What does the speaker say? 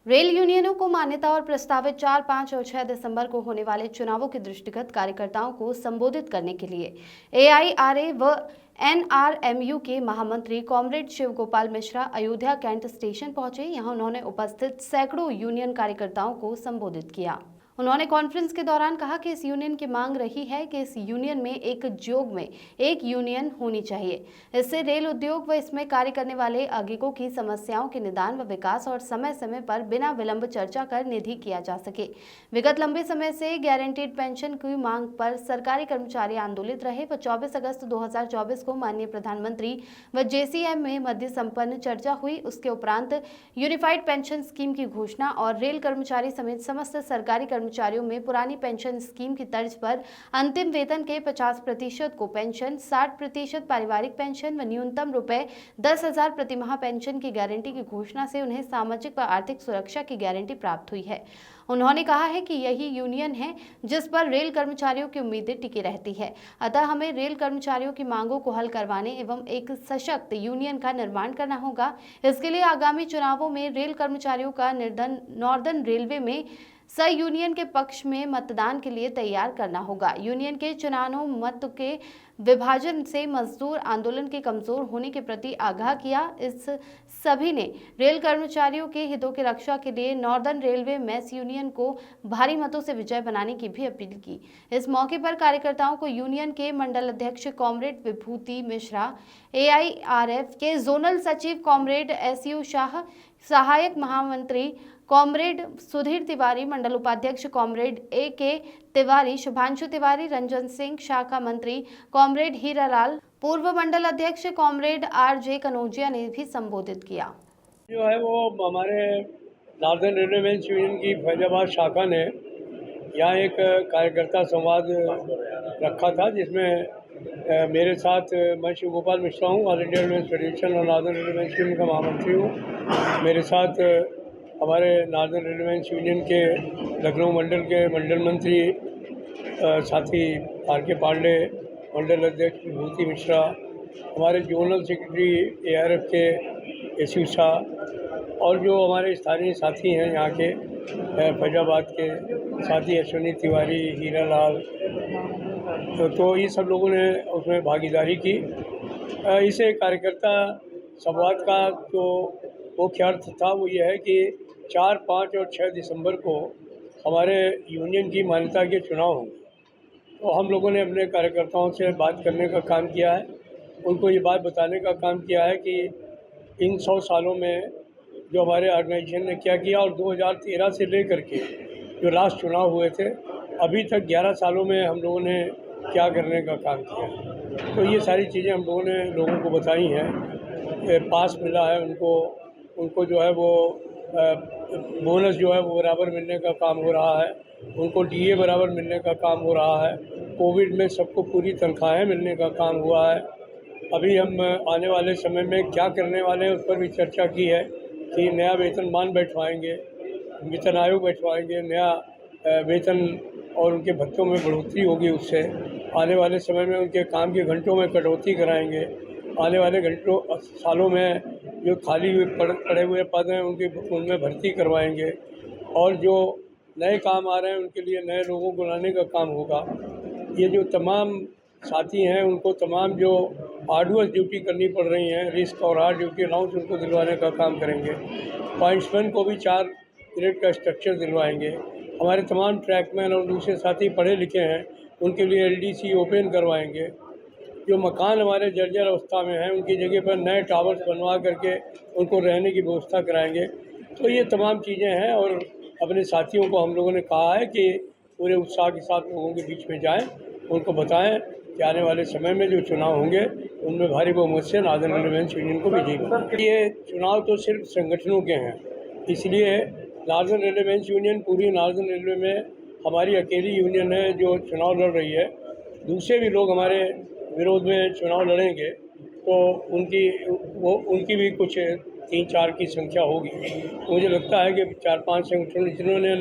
Rail यूनियनों को मान्यता और प्रस्तावित 4, 5 और 6 दिसंबर को होने वाले चुनावों के दृष्टिगत कार्यकर्ताओं को संबोधित करने के लिए एआईआरए व एनआरएमयू के महामंत्री comrade Shiv Gopal Mishra Ayodhya cantt station पहुंचे। यहां उन्होंने उपस्थित सैकड़ों यूनियन कार्यकर्ताओं को संबोधित किया। उन्होंने कॉन्फ्रेंस के दौरान कहा कि इस यूनियन की मांग रही है कि इस यूनियन में एक जोग में एक यूनियन होनी चाहिए। इससे रेल उद्योग व इसमें कार्य करने वाले अगिकों की समस्याओं के निदान व विकास और समय समय पर बिना विलंब चर्चा कर निधि किया जा सके। विगत लंबे समय से गारंटीड पेंशन की मांग पर सरकारी कर्मचारी आंदोलित रहे व 24 अगस्त 2024 को माननीय प्रधानमंत्री व जेसीएम में मध्य संपन्न चर्चा हुई। उसके उपरांत यूनिफाइड पेंशन स्कीम की घोषणा और रेल कर्मचारी समेत समस्त सरकारी कर्मचारियों में पुरानी पेंशन स्कीम की तर्ज पर अंतिम वेतन के 50% को पेंशन, 60% पारिवारिक पेंशन व न्यूनतम रुपए 10,000 प्रतिमाह पेंशन की गारंटी की घोषणा से उन्हें सामाजिक व आर्थिक सुरक्षा की गारंटी प्राप्त हुई है। उन्होंने कहा है कि यही यूनियन है जिस पर रेल कर्मचारियों की उम्मीदें टिकी रहती है। अतः हमें रेल कर्मचारियों की मांगों को हल करवाने एवं एक सशक्त यूनियन का निर्माण करना होगा। इसके लिए आगामी चुनावों में रेल कर्मचारियों का नॉर्दर्न रेलवे में यूनियन के पक्ष में मतदान के लिए तैयार करना होगा। यूनियन के चुनावों मत के विभाजन से मजदूर आंदोलन के कमजोर होने के प्रति आगाह किया। इस सभी ने रेल कर्मचारियों के हितों की रक्षा के लिए नॉर्दर्न रेलवे मेस यूनियन को भारी मतों से विजय बनाने की भी अपील की। इस मौके पर कार्यकर्ताओं को यूनियन के मंडल अध्यक्ष कॉमरेड विभूति मिश्रा, एआईआरएफ के जोनल सचिव कॉमरेड एसयू शाह, सहायक महामंत्री कॉमरेड सुधीर तिवारी, मंडल उपाध्यक्ष कॉमरेड ए.के. तिवारी, शुभांशु तिवारी, रंजन सिंह, शाखा मंत्री कॉमरेड हीरालाल, पूर्व मंडल अध्यक्ष कॉमरेड आर.जे. कनौजिया ने भी संबोधित किया। जो है वो हमारे नॉर्दर्न रेलवे मेंस यूनियन की फैजाबाद शाखा ने यहाँ एक कार्यकर्ता संवाद रखा था, जिसमें मेरे साथ मैं शिव गोपाल मिश्रा हूँ, ऑल इंडिया रेलवे फेडरेशन और नॉर्दर्न रेलवे मेंस यूनियन का महामंत्री हूँ। मेरे साथ हमारे नॉर्दर्न रेलवे मेंस यूनियन के लखनऊ मंडल के मंडल मंत्री साथी आर.के. पांडे, मंडल अध्यक्ष विभूति मिश्रा, हमारे जोनल सेक्रेटरी एआरएफ के एसयू शाह और जो हमारे स्थानीय साथी हैं यहाँ के फैजाबाद के साथी अश्विनी तिवारी, हीरालाल, तो ये सब लोगों ने उसमें भागीदारी की। इसे कार्यकर्ता संवाद का जो मुख्य अर्थ था वो ये है कि 4, 5 और 6 दिसंबर को हमारे यूनियन की मान्यता के चुनाव होंगे। तो हम लोगों ने अपने कार्यकर्ताओं से बात करने का काम किया है, उनको ये बात बताने का काम किया है कि इन 100 सालों में जो हमारे ऑर्गेनाइजेशन ने क्या किया और 2013 से लेकर के जो लास्ट चुनाव हुए थे अभी तक 11 सालों में हम लोगों ने क्या करने का काम किया। तो ये सारी चीज़ें हम लोगों ने लोगों को बताई हैं। पास मिला है उनको जो है वो बोनस जो है वो बराबर मिलने का काम हो रहा है, उनको डीए बराबर मिलने का काम हो रहा है, कोविड में सबको पूरी तनख्वाहें मिलने का काम हुआ है। अभी हम आने वाले समय में क्या करने वाले हैं उस पर भी चर्चा की है कि नया वेतनमान बैठवाएंगे, वेतन आयोग बैठवाएंगे, नया वेतन और उनके भत्तों में बढ़ोतरी होगी। उससे आने वाले समय में उनके काम के घंटों में कटौती कराएंगे। आने वाले सालों में जो खाली पड़े हुए पद हैं उनमें भर्ती करवाएंगे और जो नए काम आ रहे हैं उनके लिए नए लोगों को लाने का काम होगा। ये जो तमाम साथी हैं उनको तमाम जो आर्डुअस ड्यूटी करनी पड़ रही हैं, रिस्क और हार्ड ड्यूटी अलाउंस उनको दिलवाने का काम करेंगे। पॉइंट्समैन को भी 4 ग्रेड का स्ट्रक्चर दिलवाएंगे। हमारे तमाम ट्रैकमैन और दूसरे साथी पढ़े लिखे हैं उनके लिए एलडीसी ओपन करवाएंगे। जो मकान हमारे जर्जर अवस्था में हैं उनकी जगह पर नए टावर्स बनवा करके उनको रहने की व्यवस्था कराएंगे। तो ये तमाम चीज़ें हैं और अपने साथियों को हम लोगों ने कहा है कि पूरे उत्साह के साथ लोगों के बीच में जाएं, उनको बताएं कि आने वाले समय में जो चुनाव होंगे उनमें भारी बहुमत से नॉर्दर्न रेलवे मेंस यूनियन को विजयी। ये चुनाव तो सिर्फ संगठनों के हैं, इसलिए नॉर्दर्न रेलवे मेंस यूनियन पूरी नॉर्दर्न रेलवे में हमारी अकेली यूनियन है जो चुनाव लड़ रही है। दूसरे भी लोग हमारे विरोध में चुनाव लड़ेंगे तो उनकी भी कुछ 3-4 की संख्या होगी। मुझे लगता है कि 4-5 संगठन जिन्होंने